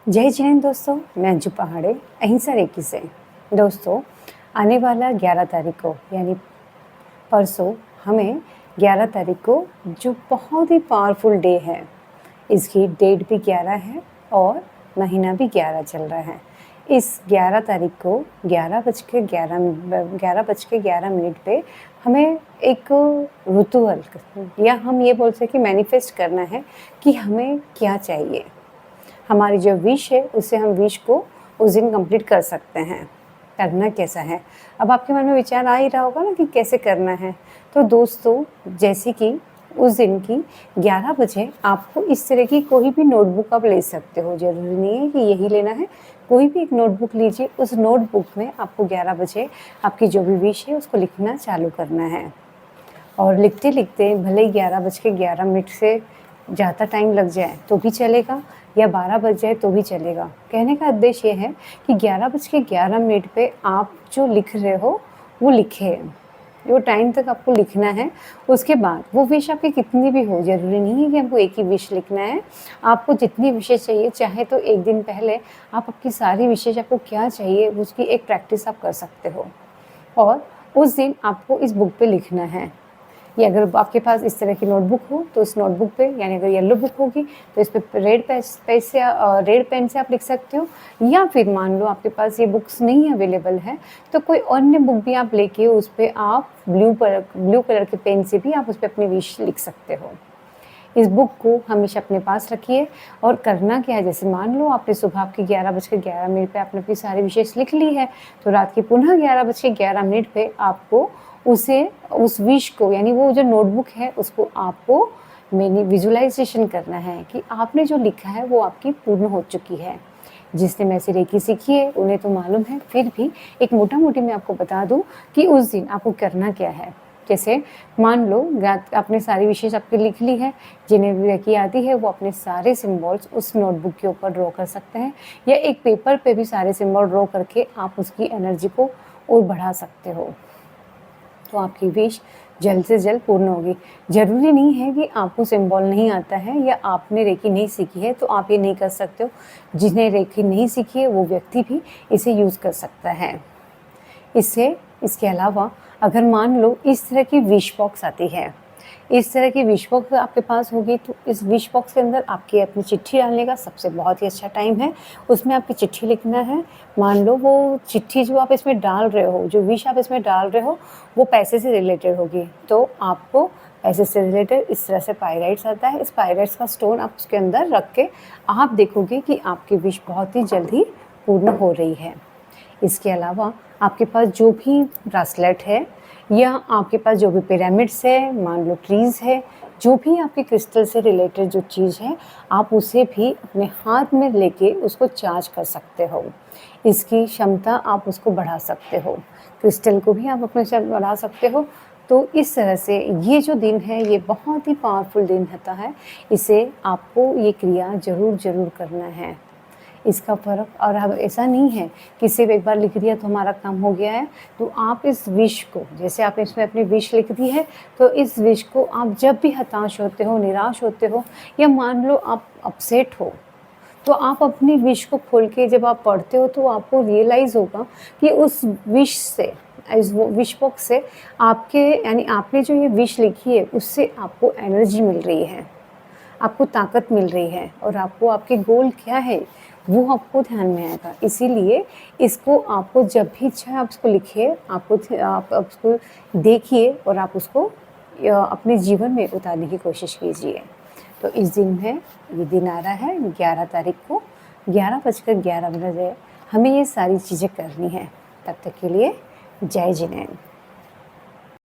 जय जैन दोस्तों, मैं अंजू पहाड़े अहिंसा रेकी से। दोस्तों, आने वाला 11 तारीख को यानी परसों हमें 11 तारीख को जो बहुत ही पावरफुल डे है, इसकी डेट भी 11 है और महीना भी 11 चल रहा है। इस 11 तारीख को 11:11 पे हमें एक रिचुअल या हम ये बोल सकें मैनिफेस्ट करना है कि हमें क्या चाहिए। हमारी जो विश है उससे हम विश को उस दिन कंप्लीट कर सकते हैं। करना कैसा है, अब आपके मन में विचार आ ही रहा होगा ना कि कैसे करना है। तो दोस्तों, जैसे कि उस दिन की 11 बजे आपको इस तरह की कोई भी नोटबुक आप ले सकते हो। ज़रूरी नहीं है कि यही लेना है, कोई भी एक नोटबुक लीजिए। उस नोटबुक में आपको 11 बजे आपकी जो भी विश है उसको लिखना चालू करना है। और लिखते लिखते भले ही 11:11 से ज़्यादा टाइम लग जाए तो भी चलेगा या 12 बज जाए तो भी चलेगा। कहने का उद्देश्य ये है कि 11:11 पे आप जो लिख रहे हो वो लिखे, वो टाइम तक आपको लिखना है। उसके बाद वो विश आपकी कितनी भी हो, ज़रूरी नहीं है कि हमको एक ही विश लिखना है। आपको जितनी विशेष चाहिए, चाहे तो एक दिन पहले आप आपकी सारी विशेष आपको क्या चाहिए उसकी एक प्रैक्टिस आप कर सकते हो और उस दिन आपको इस बुक पे लिखना है। या अगर आपके पास इस तरह की नोटबुक हो तो इस नोटबुक पे, यानी अगर येलो बुक होगी तो इस पे रेड पेन से आप लिख सकते हो। या फिर मान लो आपके पास ये बुक्स नहीं अवेलेबल है तो कोई अन्य बुक भी आप लेके उस पर आप ब्लू कलर के पेन से भी आप उस पर अपनी विश लिख सकते हो। इस बुक को हमेशा अपने पास रखिए। और करना क्या है, जैसे मान लो आपने सुबह आपके 11:11 पे आपने अपनी सारी विशेष लिख ली है, तो रात के पुनः 11:11 पे आपको उस विश को, यानी वो जो नोटबुक है उसको आपको विजुअलाइजेशन करना है कि आपने जो लिखा है वो आपकी पूर्ण हो चुकी है। जिसने मैसे रेकी सीखी है उन्हें तो मालूम है, फिर भी एक मोटा मोटी मैं आपको बता दूं कि उस दिन आपको करना क्या है। जैसे मान लो आपने सारी विशेष आपकी लिख ली है, जिन्हें भी रेकी आती है वो अपने सारे सिंबल्स उस नोटबुक के ऊपर ड्रॉ कर सकते हैं या एक पेपर पे भी सारे सिंबल ड्रॉ करके आप उसकी एनर्जी को और बढ़ा सकते हो। तो आपकी विश जल्द से जल्द पूर्ण होगी। ज़रूरी नहीं है कि आपको सिंबल नहीं आता है या आपने रेकी नहीं सीखी है तो आप ये नहीं कर सकते हो। जिन्हें रेकी नहीं सीखी है वो व्यक्ति भी इसे यूज़ कर सकता है। इसके अलावा अगर मान लो इस तरह की विश बॉक्स आती है, इस तरह की विश बॉक्स आपके पास होगी तो इस विश बॉक्स के अंदर आपकी अपनी चिट्ठी डालने का सबसे बहुत ही अच्छा टाइम है। उसमें आपकी चिट्ठी लिखना है। मान लो वो चिट्ठी जो आप इसमें डाल रहे हो, जो विश आप इसमें डाल रहे हो वो पैसे से रिलेटेड होगी, तो आपको पैसे से रिलेटेड इस तरह से पायराइट्स आता है। इस पायराइट्स का स्टोन आप उसके अंदर रख के आप देखोगे कि आपकी विश बहुत ही जल्दी पूर्ण हो रही है। इसके अलावा आपके पास जो भी ब्रासलेट है या आपके पास जो भी पिरामिड्स है, मान लो ट्रीज़ है, जो भी आपके क्रिस्टल से रिलेटेड जो चीज़ है, आप उसे भी अपने हाथ में लेके उसको चार्ज कर सकते हो। इसकी क्षमता आप उसको बढ़ा सकते हो, क्रिस्टल को भी आप अपने साथ बढ़ा सकते हो। तो इस तरह से ये जो दिन है ये बहुत ही पावरफुल दिन होता है। इसे आपको ये क्रिया ज़रूर करना है। इसका फ़र्क, और अब ऐसा नहीं है कि सिर्फ एक बार लिख दिया तो हमारा काम हो गया है। तो आप इस विश को, जैसे आपने इसमें अपनी विश लिख दी है, तो इस विश को आप जब भी हताश होते हो, निराश होते हो या मान लो आप अपसेट हो, तो आप अपनी विश को खोल के जब आप पढ़ते हो तो आपको रियलाइज़ होगा कि उस विश से, इस विश बॉक्स से आपके, यानी आपने जो ये विश लिखी है उससे आपको एनर्जी मिल रही है, आपको ताकत मिल रही है और आपको आपके गोल क्या है वो आपको ध्यान में आएगा। इसीलिए इसको आपको जब भी इच्छा है आप इसको लिखिए, आप उसको देखिए और आप उसको अपने जीवन में उतारने की कोशिश कीजिए। तो इस दिन में ये दिन आ रहा है 11 तारीख को 11:11 हमें ये सारी चीज़ें करनी है। तब तक के लिए जय जिनेंद्र।